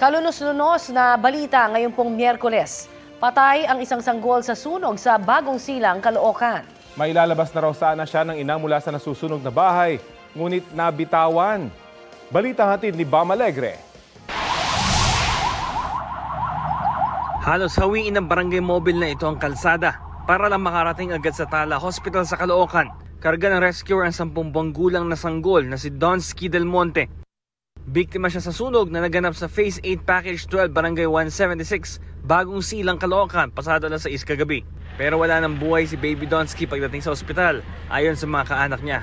Kalunos-lunos na balita ngayon pong Miyerkules. Patay ang isang sanggol sa sunog sa Bagong Silang, Caloocan. May lalabas na raw sana siya ng ina mula sa nasusunog na bahay, ngunit nabitawan. Balita hatid ni Bam Alegre. Halos hawiin ng barangay mobile na ito ang kalsada para lang makarating agad sa Tala Hospital sa Caloocan. Karga ng rescuer ang 10 buwang gulang na sanggol na si Donsky Del Monte. Biktima siya sa sunog na naganap sa Phase 8 Package 12 Barangay 176, Bagong Silang, Caloocan, pasado alas 6 kagabi. Pero wala nang buhay si Baby Donsky pagdating sa ospital, ayon sa mga kaanak niya.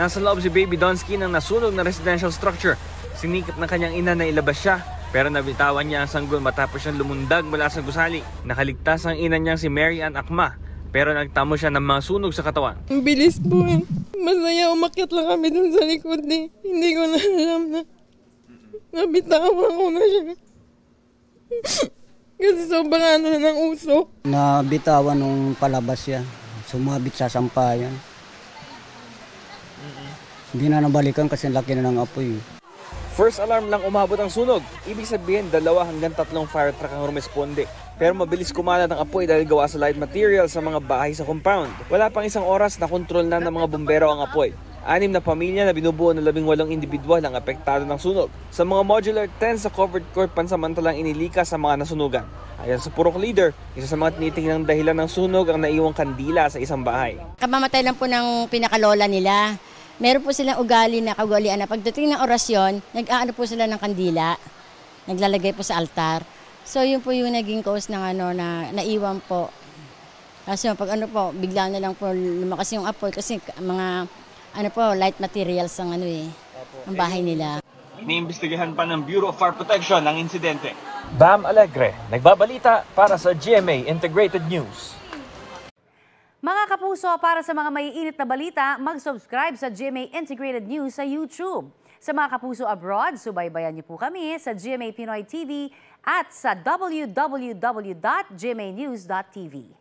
Nasa loob si Baby Donsky ng nasunog na residential structure. Sinikap ng kanyang ina na ilabas siya, pero nabitawan niya ang sanggol matapos siyang lumundag mula sa gusali. Nakaligtas ang ina niyang si Mary Ann Akma, pero nagtamo siya ng mga sunog sa katawan. Ang bilis po eh. Masaya, umakyat lang kami dun sa likod eh. Hindi ko na alam na nabitawan ko na siya. Kasi sobrang ano na ng uso. Nabitawan nung palabas siya. Sumabit sa sampayan. Hindi na nabalikan kasi laki na ng apoy. First alarm lang umabot ang sunog. Ibig sabihin 2 hanggang 3 fire truck ang rumesponde. Pero mabilis kumalat ang apoy dahil gawa sa light material sa mga bahay sa compound. Wala pang 1 oras na kontrol na ng mga bumbero ang apoy. 6 na pamilya na binubuo ng 18 individual ang apektado ng sunog. Sa mga modular tents sa covered court pansamantalang inilikas sa mga nasunugan. Ayon sa Purok Leader, isa sa mga tinitingnan dahilan ng sunog ang naiwang kandila sa isang bahay. Kamamatay lang po ng pinakalola nila. Meron po silang ugali na kagwalian na pagdating ng orasyon, nag-aano po sila ng kandila, naglalagay po sa altar. So yun po yung naging cause ng ano na naiwan po. Kasi pag ano po, bigla na lang po lumakas yung apoy kasi mga ano po, light materials ang ano ang bahay nila. Iniimbestigahan pa ng Bureau of Fire Protection ang insidente. Bam Alegre, nagbabalita para sa GMA Integrated News. Mga kapuso, para sa mga maiinit na balita, mag-subscribe sa GMA Integrated News sa YouTube. Sa mga kapuso abroad, subaybayan niyo po kami sa GMA Pinoy TV at sa www.gmanews.tv.